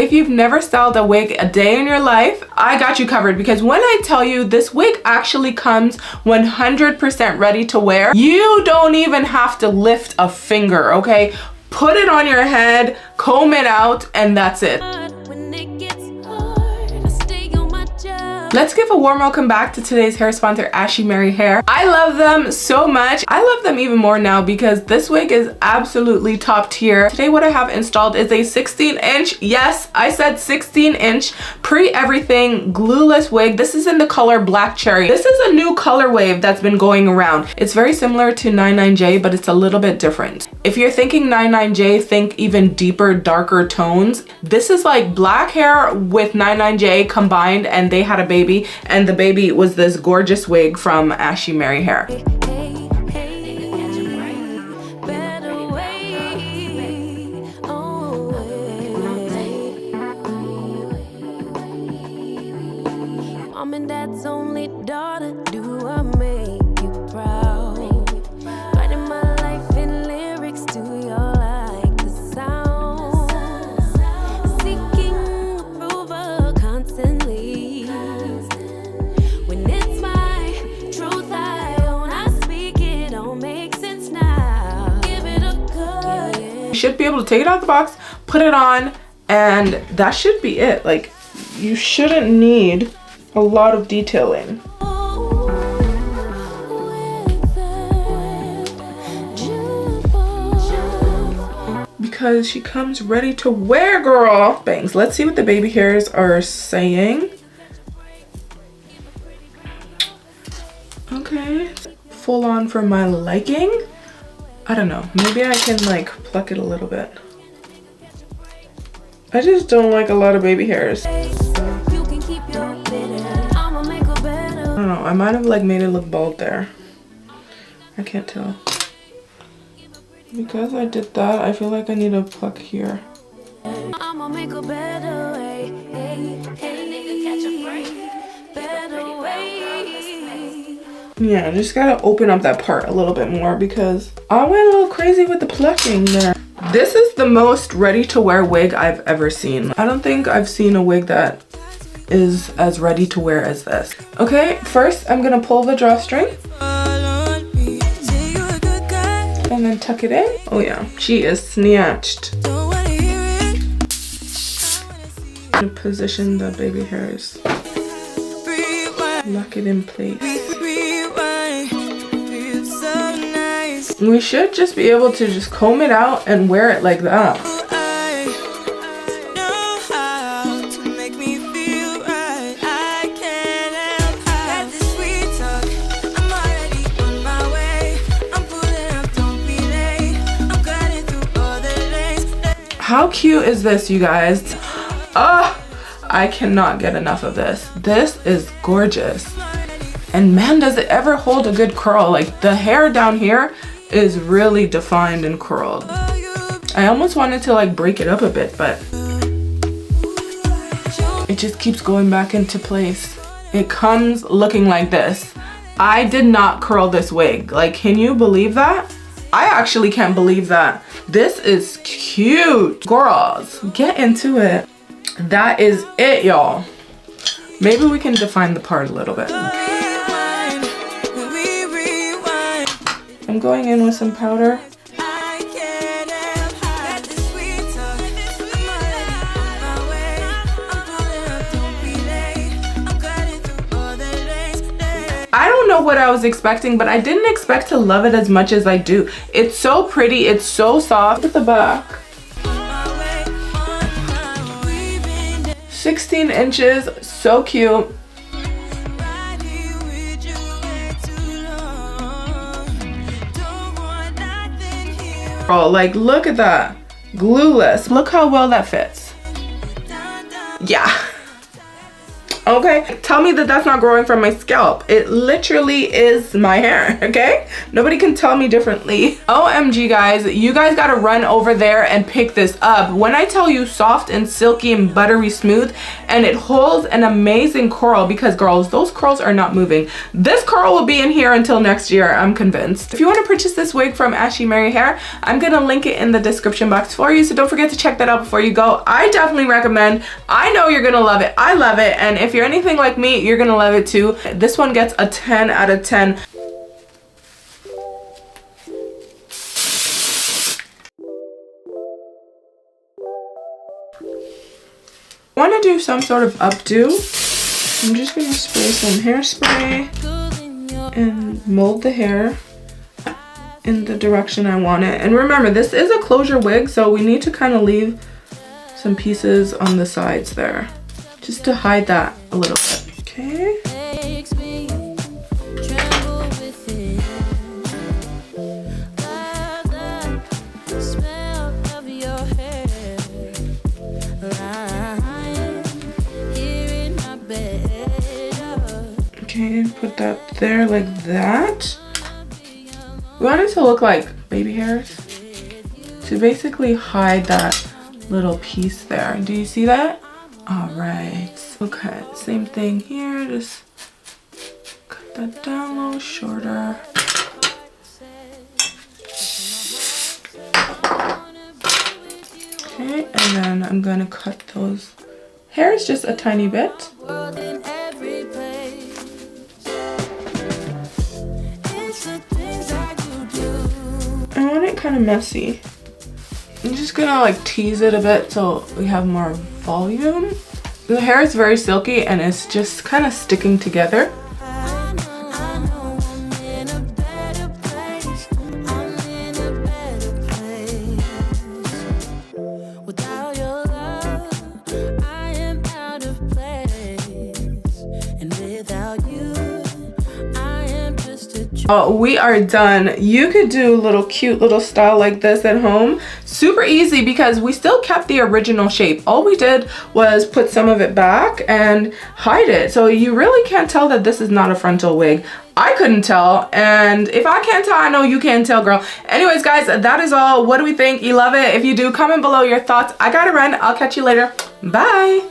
If you've never styled a wig a day in your life, I got you covered, because when I tell you this wig actually comes 100% ready to wear, you don't even have to lift a finger, okay? Put it on your head, comb it out, and that's it. Let's give a warm welcome back to today's hair sponsor, Ashymary Hair. I love them so much. I love them even more now because this wig is absolutely top tier. Today what I have installed is a 16-inch, yes, I said 16-inch, pre-everything glueless wig. This is in the color Black Cherry. This is a new color wave that's been going around. It's very similar to 99J, but it's a little bit different. If you're thinking 99J, think even deeper, darker tones. This is like black hair with 99J combined, and they had a baby, and the baby was this gorgeous wig from Ashymary Hair. Mom and Dad's only daughter, do I make you proud? Writing my life in lyrics, do you like the sound? Seeking approval constantly. When it's my truth I own, I speak, it don't make sense now. Give it a go. You should be able to take it out the box, put it on, and that should be it. Like, you shouldn't need a lot of detailing. Because she comes ready to wear, girl. Bangs. Let's see what the baby hairs are saying. Okay. Full on for my liking. I don't know. Maybe I can like pluck it a little bit. I just don't like a lot of baby hairs. I don't know, I might have like made it look bald there. I can't tell. Because I did that, I feel like I need to pluck here. I'ma make a better way. Better way. Yeah, I just gotta open up that part a little bit more because I went a little crazy with the plucking there. This is the most ready to wear wig I've ever seen. I don't think I've seen a wig that is as ready to wear as this. Okay, first I'm gonna pull the drawstring and then tuck it in. Oh yeah, she is snatched. I'm gonna position the baby hairs. Lock it in place. We should just be able to just comb it out and wear it like that. How cute is this, you guys? I cannot get enough of this. This is gorgeous. And man, does it ever hold a good curl. Like, the hair down here is really defined and curled. I almost wanted to like break it up a bit, but it just keeps going back into place. It comes looking like this. I did not curl this wig. Like, can you believe that? I actually can't believe that. This is cute. Girls, get into it. That is it, y'all. Maybe we can define the part a little bit. I'm going in with some powder. I don't know what I was expecting, but I didn't expect to love it as much as I do. It's so pretty, it's so soft. Look at the back. 16 inches, so cute. Oh, like, look at that. Glueless. Look how well that fits. Yeah. Okay, tell me that that's not growing from my scalp. It literally is my hair, okay? Nobody can tell me differently. OMG guys, you guys gotta run over there and pick this up. When I tell you soft and silky and buttery smooth, and it holds an amazing curl, because girls, those curls are not moving. This curl will be in here until next year, I'm convinced. If you want to purchase this wig from Ashymary Hair, I'm gonna link it in the description box for you, so don't forget to check that out before you go. I definitely recommend. I know you're gonna love it. I love it, and if you're anything like me, you're gonna love it too. This one gets a 10 out of 10. I want to do some sort of updo. I'm just gonna spray some hairspray and mold the hair in the direction I want it. And remember, this is a closure wig, so we need to kind of leave some pieces on the sides there, just to hide that a little bit. Okay. Okay, put that there like that. We want it to look like baby hairs, to basically hide that little piece there. Do you see that? All right. Okay, same thing here. Just cut that down a little shorter. Okay, and then I'm gonna cut those hairs just a tiny bit. I want it kind of messy. I'm just gonna like tease it a bit so we have more volume. The hair is very silky and it's just kind of sticking together. We are done. You could do a little cute little style like this at home. Super easy because we still kept the original shape. All we did was put some of it back and hide it. So you really can't tell that this is not a frontal wig. I couldn't tell, and if I can't tell, I know you can't tell, girl. Anyways, guys, that is all. What do we think? You love it? If you do, comment below your thoughts. I gotta run. I'll catch you later. Bye.